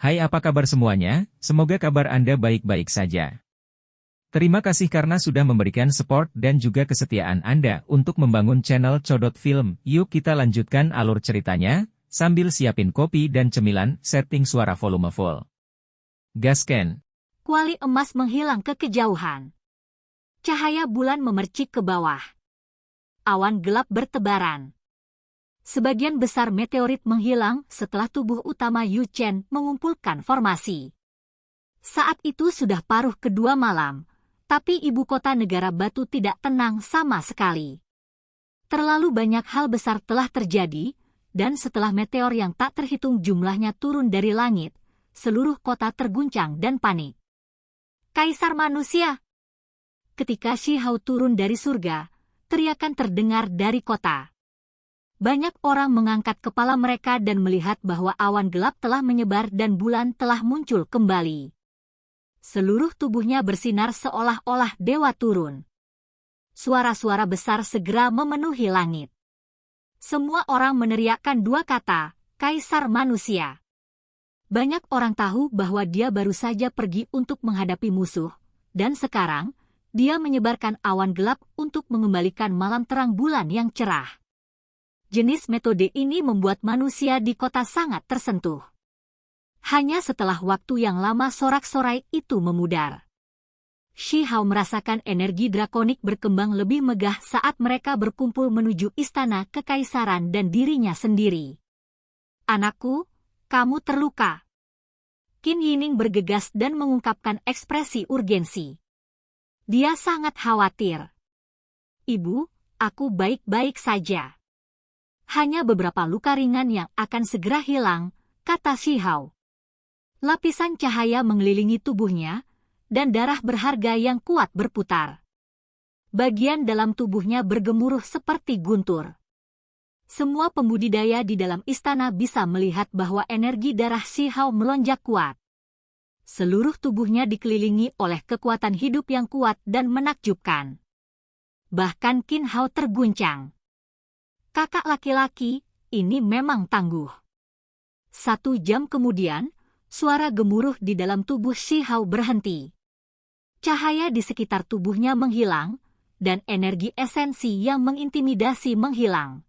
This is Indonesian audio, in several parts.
Hai, apa kabar semuanya? Semoga kabar Anda baik-baik saja. Terima kasih karena sudah memberikan support dan juga kesetiaan Anda untuk membangun channel Codot Film. Yuk kita lanjutkan alur ceritanya, sambil siapin kopi dan cemilan, setting suara volume full. Gasken. Kuali emas menghilang ke kejauhan. Cahaya bulan memercik ke bawah. Awan gelap bertebaran. Sebagian besar meteorit menghilang setelah tubuh utama Yu Chen mengumpulkan formasi. Saat itu sudah paruh kedua malam, tapi ibu kota negara batu tidak tenang sama sekali. Terlalu banyak hal besar telah terjadi, dan setelah meteor yang tak terhitung jumlahnya turun dari langit, seluruh kota terguncang dan panik. Kaisar manusia! Ketika Shi Hao turun dari surga, teriakan terdengar dari kota. Banyak orang mengangkat kepala mereka dan melihat bahwa awan gelap telah menyebar dan bulan telah muncul kembali. Seluruh tubuhnya bersinar seolah-olah dewa turun. Suara-suara besar segera memenuhi langit. Semua orang meneriakkan dua kata, Kaisar Manusia. Banyak orang tahu bahwa dia baru saja pergi untuk menghadapi musuh, dan sekarang, dia menyebarkan awan gelap untuk mengembalikan malam terang bulan yang cerah. Jenis metode ini membuat manusia di kota sangat tersentuh. Hanya setelah waktu yang lama sorak-sorai itu memudar. Shi Hao merasakan energi drakonik berkembang lebih megah saat mereka berkumpul menuju istana kekaisaran dan dirinya sendiri. Anakku, kamu terluka. Qin Yining bergegas dan mengungkapkan ekspresi urgensi. Dia sangat khawatir. Ibu, aku baik-baik saja. Hanya beberapa luka ringan yang akan segera hilang, kata Shi Hao. Lapisan cahaya mengelilingi tubuhnya, dan darah berharga yang kuat berputar. Bagian dalam tubuhnya bergemuruh seperti guntur. Semua pembudidaya di dalam istana bisa melihat bahwa energi darah Shi Hao melonjak kuat. Seluruh tubuhnya dikelilingi oleh kekuatan hidup yang kuat dan menakjubkan. Bahkan Qin Hao terguncang. Kakak laki-laki, ini memang tangguh. 1 jam kemudian, suara gemuruh di dalam tubuh Shi Hao berhenti. Cahaya di sekitar tubuhnya menghilang, dan energi esensi yang mengintimidasi menghilang.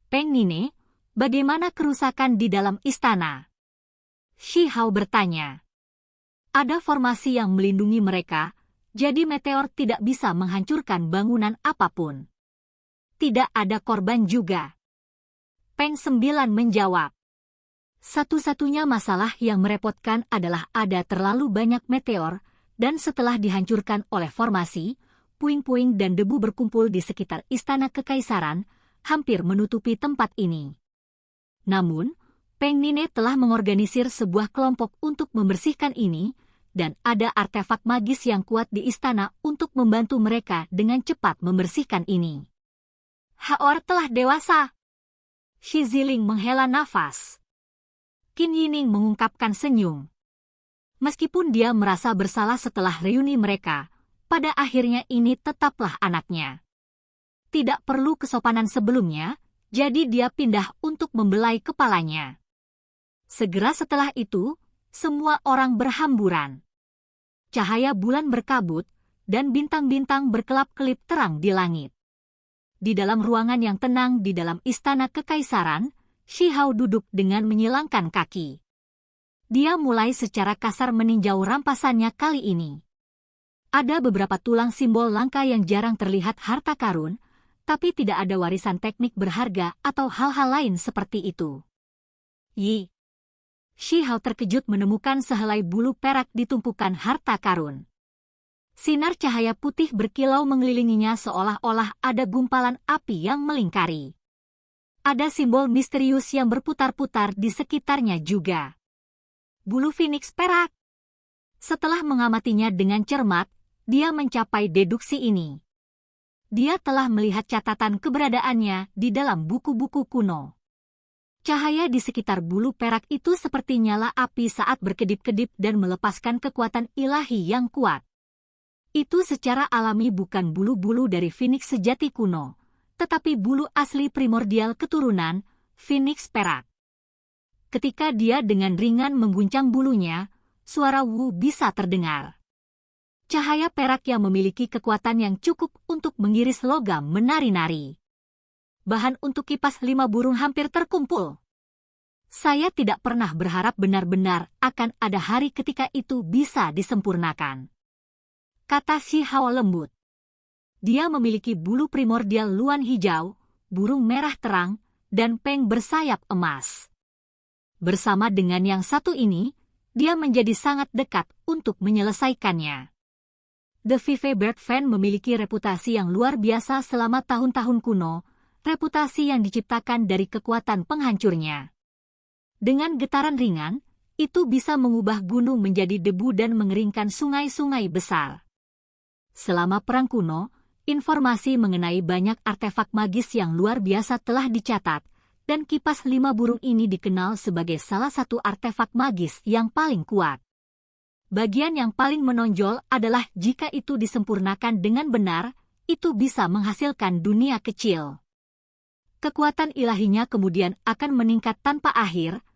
Peng Nine, bagaimana kerusakan di dalam istana? Shi Hao bertanya. Ada formasi yang melindungi mereka, jadi meteor tidak bisa menghancurkan bangunan apapun. Tidak ada korban juga. Peng Sembilan menjawab. Satu-satunya masalah yang merepotkan adalah ada terlalu banyak meteor, dan setelah dihancurkan oleh formasi, puing-puing dan debu berkumpul di sekitar istana kekaisaran, hampir menutupi tempat ini. Namun, Peng Nine telah mengorganisir sebuah kelompok untuk membersihkan ini, dan ada artefak magis yang kuat di istana untuk membantu mereka dengan cepat membersihkan ini. Haor telah dewasa. Shi Ziling menghela nafas. Qin Yining mengungkapkan senyum. Meskipun dia merasa bersalah setelah reuni mereka, pada akhirnya ini tetaplah anaknya. Tidak perlu kesopanan sebelumnya, jadi dia pindah untuk membelai kepalanya. Segera setelah itu, semua orang berhamburan. Cahaya bulan berkabut, dan bintang-bintang berkelap-kelip terang di langit. Di dalam ruangan yang tenang di dalam istana kekaisaran, Shi Hao duduk dengan menyilangkan kaki. Dia mulai secara kasar meninjau rampasannya kali ini. Ada beberapa tulang simbol langka yang jarang terlihat harta karun, tapi tidak ada warisan teknik berharga atau hal-hal lain seperti itu. Yi. Shi Hao terkejut menemukan sehelai bulu perak di tumpukan harta karun. Sinar cahaya putih berkilau mengelilinginya seolah-olah ada gumpalan api yang melingkari. Ada simbol misterius yang berputar-putar di sekitarnya juga. Bulu Phoenix perak. Setelah mengamatinya dengan cermat, dia mencapai deduksi ini. Dia telah melihat catatan keberadaannya di dalam buku-buku kuno. Cahaya di sekitar bulu perak itu seperti nyala api saat berkedip-kedip dan melepaskan kekuatan ilahi yang kuat. Itu secara alami bukan bulu-bulu dari Phoenix sejati kuno, tetapi bulu asli primordial keturunan, Phoenix perak. Ketika dia dengan ringan mengguncang bulunya, suara Wu bisa terdengar. Cahaya perak yang memiliki kekuatan yang cukup untuk mengiris logam menari-nari. Bahan untuk kipas 5 burung hampir terkumpul. Saya tidak pernah berharap benar-benar akan ada hari ketika itu bisa disempurnakan, kata Shi Hao lembut. Dia memiliki bulu primordial luan hijau, burung merah terang, dan peng bersayap emas. Bersama dengan yang satu ini, dia menjadi sangat dekat untuk menyelesaikannya. The Vive Bird Fan memiliki reputasi yang luar biasa selama tahun-tahun kuno, reputasi yang diciptakan dari kekuatan penghancurnya. Dengan getaran ringan, itu bisa mengubah gunung menjadi debu dan mengeringkan sungai-sungai besar. Selama Perang Kuno, informasi mengenai banyak artefak magis yang luar biasa telah dicatat, dan kipas 5 burung ini dikenal sebagai salah satu artefak magis yang paling kuat. Bagian yang paling menonjol adalah jika itu disempurnakan dengan benar, itu bisa menghasilkan dunia kecil. Kekuatan ilahinya kemudian akan meningkat tanpa akhir,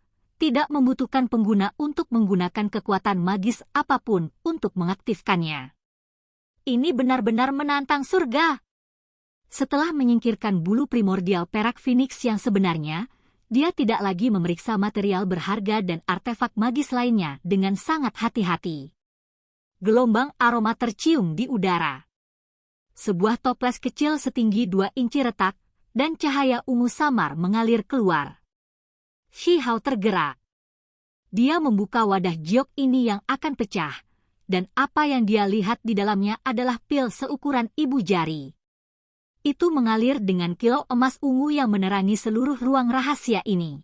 tidak membutuhkan pengguna untuk menggunakan kekuatan magis apapun untuk mengaktifkannya. Ini benar-benar menantang surga. Setelah menyingkirkan bulu primordial perak Phoenix yang sebenarnya, dia tidak lagi memeriksa material berharga dan artefak magis lainnya dengan sangat hati-hati. Gelombang aroma tercium di udara. Sebuah toples kecil setinggi 2 inci retak, dan cahaya ungu samar mengalir keluar. Shi Hao tergerak. Dia membuka wadah giok ini yang akan pecah, dan apa yang dia lihat di dalamnya adalah pil seukuran ibu jari. Itu mengalir dengan kilau emas ungu yang menerangi seluruh ruang rahasia ini.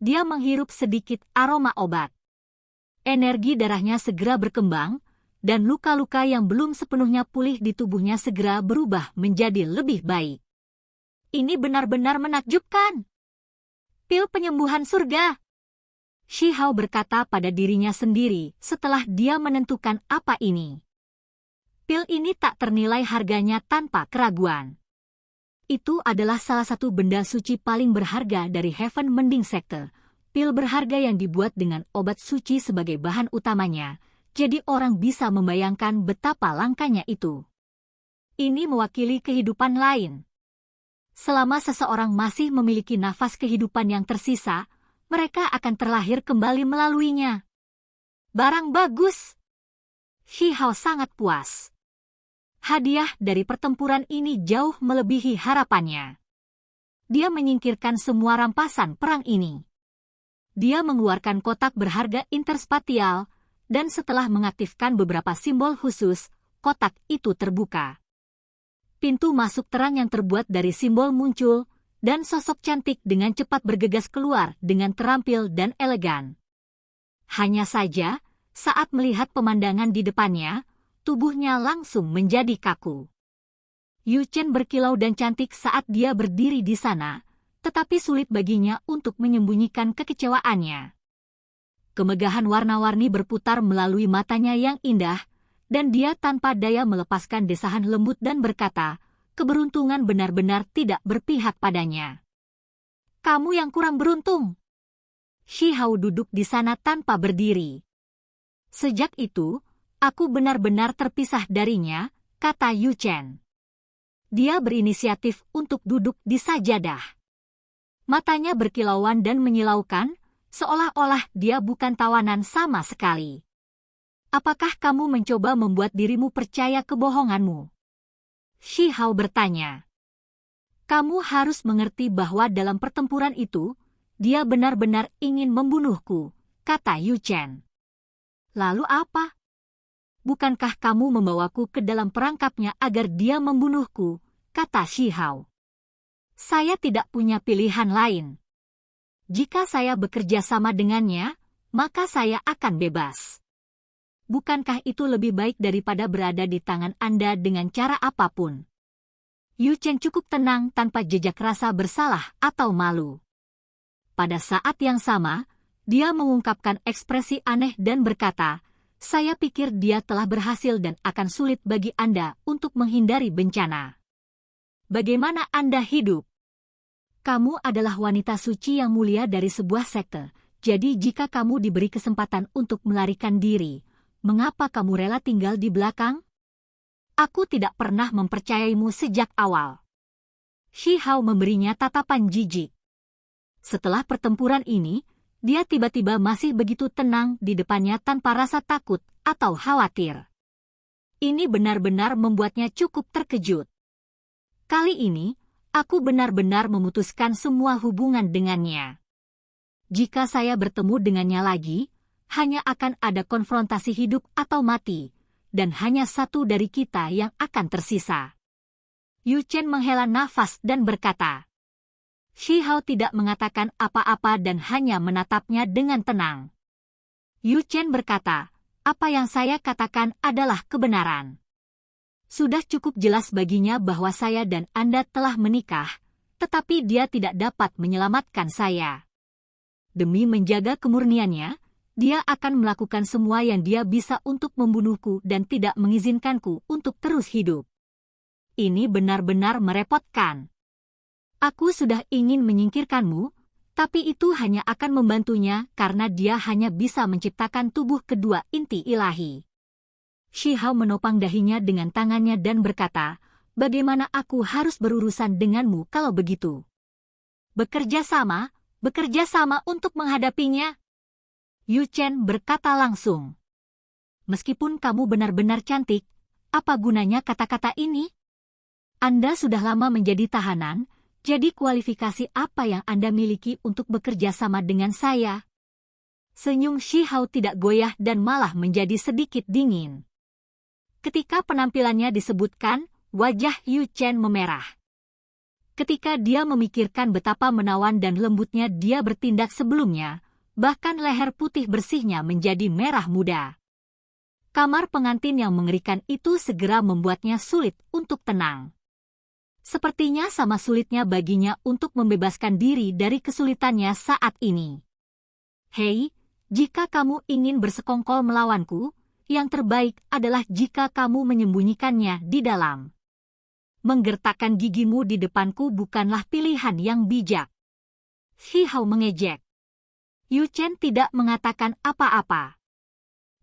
Dia menghirup sedikit aroma obat. Energi darahnya segera berkembang, dan luka-luka yang belum sepenuhnya pulih di tubuhnya segera berubah menjadi lebih baik. Ini benar-benar menakjubkan. Pil penyembuhan surga. Shi Hao berkata pada dirinya sendiri setelah dia menentukan apa ini. Pil ini tak ternilai harganya tanpa keraguan. Itu adalah salah satu benda suci paling berharga dari Heaven Mending Sector. Pil berharga yang dibuat dengan obat suci sebagai bahan utamanya, jadi orang bisa membayangkan betapa langkanya itu. Ini mewakili kehidupan lain. Selama seseorang masih memiliki nafas kehidupan yang tersisa, mereka akan terlahir kembali melaluinya. Barang bagus. Shi Hao sangat puas. Hadiah dari pertempuran ini jauh melebihi harapannya. Dia menyingkirkan semua rampasan perang ini. Dia mengeluarkan kotak berharga interspatial, dan setelah mengaktifkan beberapa simbol khusus, kotak itu terbuka. Pintu masuk terang yang terbuat dari simbol muncul, dan sosok cantik dengan cepat bergegas keluar dengan terampil dan elegan. Hanya saja, saat melihat pemandangan di depannya, tubuhnya langsung menjadi kaku. Yu Chen berkilau dan cantik saat dia berdiri di sana, tetapi sulit baginya untuk menyembunyikan kekecewaannya. Kemegahan warna-warni berputar melalui matanya yang indah, dan dia tanpa daya melepaskan desahan lembut dan berkata, keberuntungan benar-benar tidak berpihak padanya. Kamu yang kurang beruntung. Shi Hao duduk di sana tanpa berdiri. Sejak itu, aku benar-benar terpisah darinya, kata Yu Chen. Dia berinisiatif untuk duduk di sajadah. Matanya berkilauan dan menyilaukan, seolah-olah dia bukan tawanan sama sekali. Apakah kamu mencoba membuat dirimu percaya kebohonganmu? Shi Hao bertanya. Kamu harus mengerti bahwa dalam pertempuran itu, dia benar-benar ingin membunuhku, kata Yu Chen. Lalu apa? Bukankah kamu membawaku ke dalam perangkapnya agar dia membunuhku, kata Shi Hao. Saya tidak punya pilihan lain. Jika saya bekerja sama dengannya, maka saya akan bebas. Bukankah itu lebih baik daripada berada di tangan Anda dengan cara apapun? Yu Chen cukup tenang tanpa jejak rasa bersalah atau malu. Pada saat yang sama, dia mengungkapkan ekspresi aneh dan berkata, saya pikir dia telah berhasil dan akan sulit bagi Anda untuk menghindari bencana. Bagaimana Anda hidup? Kamu adalah wanita suci yang mulia dari sebuah sekte, jadi jika kamu diberi kesempatan untuk melarikan diri, mengapa kamu rela tinggal di belakang? Aku tidak pernah mempercayaimu sejak awal. Shi Hao memberinya tatapan jijik. Setelah pertempuran ini, dia tiba-tiba masih begitu tenang di depannya tanpa rasa takut atau khawatir. Ini benar-benar membuatnya cukup terkejut. Kali ini, aku benar-benar memutuskan semua hubungan dengannya. Jika saya bertemu dengannya lagi, hanya akan ada konfrontasi hidup atau mati, dan hanya satu dari kita yang akan tersisa. Yu Chen menghela nafas dan berkata. Shi Hao tidak mengatakan apa-apa dan hanya menatapnya dengan tenang. Yu Chen berkata, apa yang saya katakan adalah kebenaran. Sudah cukup jelas baginya bahwa saya dan Anda telah menikah, tetapi dia tidak dapat menyelamatkan saya. Demi menjaga kemurniannya, dia akan melakukan semua yang dia bisa untuk membunuhku dan tidak mengizinkanku untuk terus hidup. Ini benar-benar merepotkan. Aku sudah ingin menyingkirkanmu, tapi itu hanya akan membantunya karena dia hanya bisa menciptakan tubuh kedua inti ilahi. Shi Hao menopang dahinya dengan tangannya dan berkata, bagaimana aku harus berurusan denganmu kalau begitu? Bekerja sama untuk menghadapinya? Yu Chen berkata langsung. Meskipun kamu benar-benar cantik, apa gunanya kata-kata ini? Anda sudah lama menjadi tahanan, jadi kualifikasi apa yang Anda miliki untuk bekerja sama dengan saya? Senyum Shi Hao tidak goyah dan malah menjadi sedikit dingin. Ketika penampilannya disebutkan, wajah Yu Chen memerah. Ketika dia memikirkan betapa menawan dan lembutnya dia bertindak sebelumnya, bahkan leher putih bersihnya menjadi merah muda. Kamar pengantin yang mengerikan itu segera membuatnya sulit untuk tenang. Sepertinya sama sulitnya baginya untuk membebaskan diri dari kesulitannya saat ini. Hei, jika kamu ingin bersekongkol melawanku, yang terbaik adalah jika kamu menyembunyikannya di dalam. Menggertakkan gigimu di depanku bukanlah pilihan yang bijak. Shi Hao mengejek. Yu Chen tidak mengatakan apa-apa.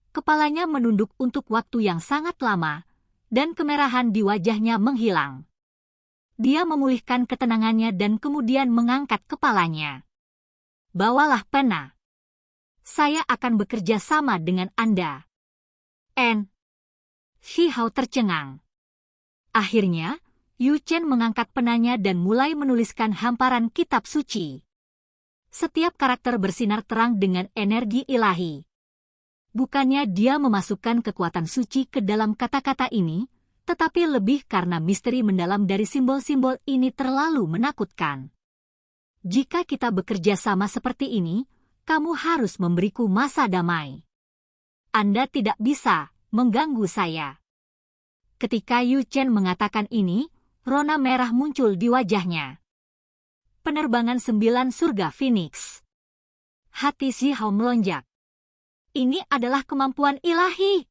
Kepalanya menunduk untuk waktu yang sangat lama, dan kemerahan di wajahnya menghilang. Dia memulihkan ketenangannya dan kemudian mengangkat kepalanya. Bawalah pena. Saya akan bekerja sama dengan Anda. Shi Hao tercengang. Akhirnya, Yu Chen mengangkat penanya dan mulai menuliskan hamparan kitab suci. Setiap karakter bersinar terang dengan energi ilahi. Bukannya dia memasukkan kekuatan suci ke dalam kata-kata ini, tetapi lebih karena misteri mendalam dari simbol-simbol ini terlalu menakutkan. Jika kita bekerja sama seperti ini, kamu harus memberiku masa damai. Anda tidak bisa mengganggu saya. Ketika Yu Chen mengatakan ini, rona merah muncul di wajahnya. Penerbangan 9 surga Phoenix. Hati Shi Hao melonjak. Ini adalah kemampuan ilahi.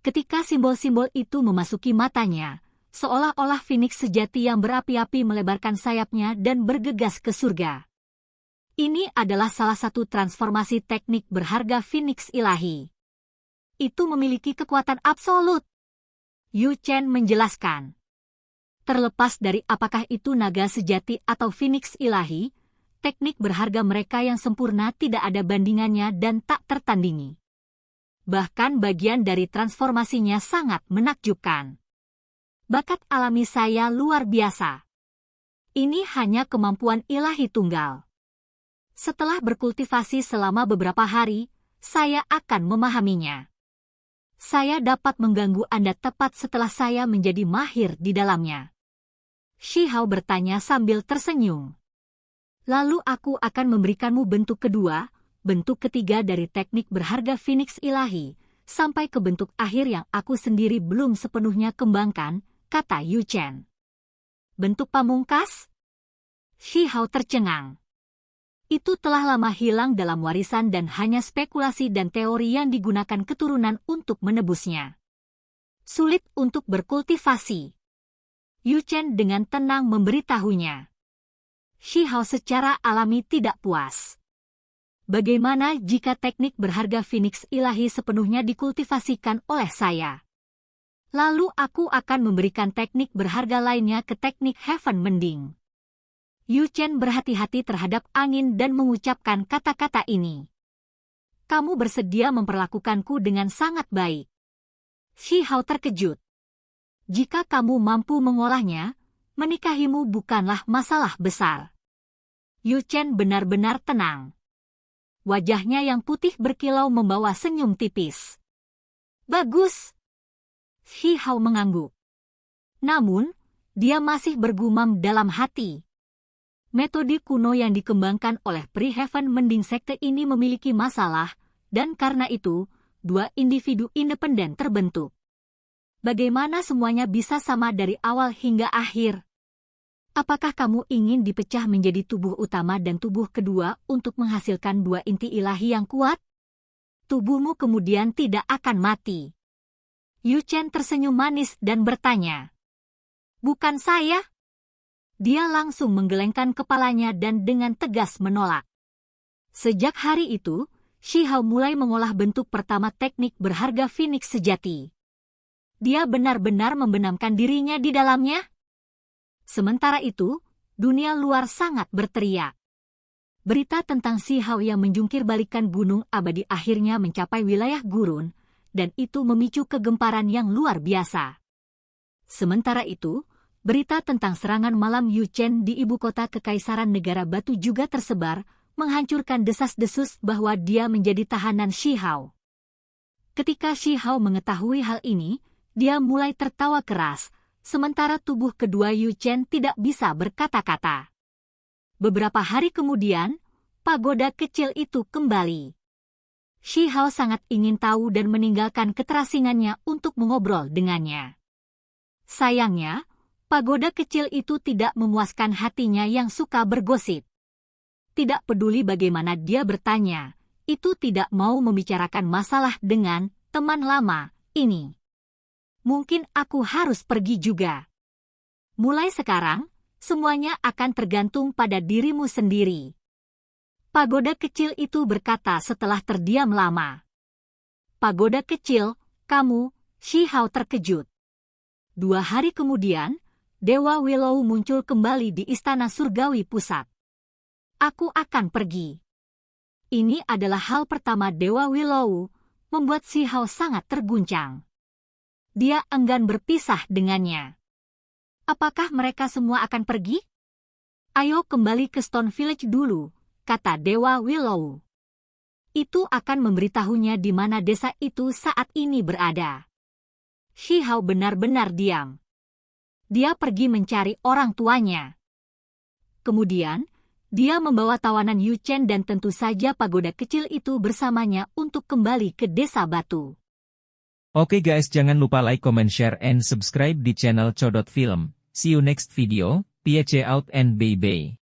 Ketika simbol-simbol itu memasuki matanya, seolah-olah Phoenix sejati yang berapi-api melebarkan sayapnya dan bergegas ke surga. Ini adalah salah satu transformasi teknik berharga Phoenix ilahi. Itu memiliki kekuatan absolut. Yu Chen menjelaskan. Terlepas dari apakah itu naga sejati atau Phoenix ilahi, teknik berharga mereka yang sempurna tidak ada bandingannya dan tak tertandingi. Bahkan bagian dari transformasinya sangat menakjubkan. Bakat alami saya luar biasa. Ini hanya kemampuan ilahi tunggal. Setelah berkultivasi selama beberapa hari, saya akan memahaminya. Saya dapat mengganggu Anda tepat setelah saya menjadi mahir di dalamnya. Shi Hao bertanya sambil tersenyum. Lalu aku akan memberikanmu bentuk kedua, bentuk ketiga dari teknik berharga Phoenix ilahi, sampai ke bentuk akhir yang aku sendiri belum sepenuhnya kembangkan, kata Yu Chen. Bentuk pamungkas? Shi Hao tercengang. Itu telah lama hilang dalam warisan dan hanya spekulasi dan teori yang digunakan keturunan untuk menebusnya. Sulit untuk berkultivasi. Yu Chen dengan tenang memberitahunya. Shi Hao secara alami tidak puas. Bagaimana jika teknik berharga Phoenix ilahi sepenuhnya dikultivasikan oleh saya? Lalu aku akan memberikan teknik berharga lainnya ke teknik Heaven Mending. Yu Chen berhati-hati terhadap angin dan mengucapkan kata-kata ini. Kamu bersedia memperlakukanku dengan sangat baik. Shi Hao terkejut. Jika kamu mampu mengolahnya, menikahimu bukanlah masalah besar. Yu Chen benar-benar tenang. Wajahnya yang putih berkilau membawa senyum tipis. Bagus. Shi Hao mengangguk. Namun, dia masih bergumam dalam hati. Metode kuno yang dikembangkan oleh Pri Heaven Mending sekte ini memiliki masalah, dan karena itu, dua individu independen terbentuk. Bagaimana semuanya bisa sama dari awal hingga akhir? Apakah kamu ingin dipecah menjadi tubuh utama dan tubuh kedua untuk menghasilkan dua inti ilahi yang kuat? Tubuhmu kemudian tidak akan mati. Yu Chen tersenyum manis dan bertanya. Bukan saya? Dia langsung menggelengkan kepalanya dan dengan tegas menolak. Sejak hari itu, Shi Hao mulai mengolah bentuk pertama teknik berharga Phoenix sejati. Dia benar-benar membenamkan dirinya di dalamnya. Sementara itu, dunia luar sangat berteriak. Berita tentang Shi Hao yang menjungkir balikan gunung abadi akhirnya mencapai wilayah gurun, dan itu memicu kegemparan yang luar biasa. Sementara itu, berita tentang serangan malam Yu Chen di ibu kota Kekaisaran Negara Batu juga tersebar, menghancurkan desas-desus bahwa dia menjadi tahanan Shi Hao. Ketika Shi Hao mengetahui hal ini, dia mulai tertawa keras, sementara tubuh kedua Yu Chen tidak bisa berkata-kata. Beberapa hari kemudian, pagoda kecil itu kembali. Shi Hao sangat ingin tahu dan meninggalkan keterasingannya untuk mengobrol dengannya. Sayangnya, pagoda kecil itu tidak memuaskan hatinya yang suka bergosip. Tidak peduli bagaimana dia bertanya, itu tidak mau membicarakan masalah dengan teman lama ini. Mungkin aku harus pergi juga. Mulai sekarang, semuanya akan tergantung pada dirimu sendiri. Pagoda kecil itu berkata setelah terdiam lama. Pagoda kecil, kamu, Shi Hao terkejut. 2 hari kemudian, Dewa Willow muncul kembali di Istana Surgawi Pusat. Aku akan pergi. Ini adalah hal pertama Dewa Willow, membuat Shi Hao sangat terguncang. Dia enggan berpisah dengannya. Apakah mereka semua akan pergi? Ayo kembali ke Stone Village dulu, kata Dewa Willow. Itu akan memberitahunya di mana desa itu saat ini berada. Shi Hao benar-benar diam. Dia pergi mencari orang tuanya. Kemudian, dia membawa tawanan Yu Chen dan tentu saja pagoda kecil itu bersamanya untuk kembali ke desa batu. Oke guys, jangan lupa like, comment, share, and subscribe di channel Codot Film. See you next video, peace out and bye-bye.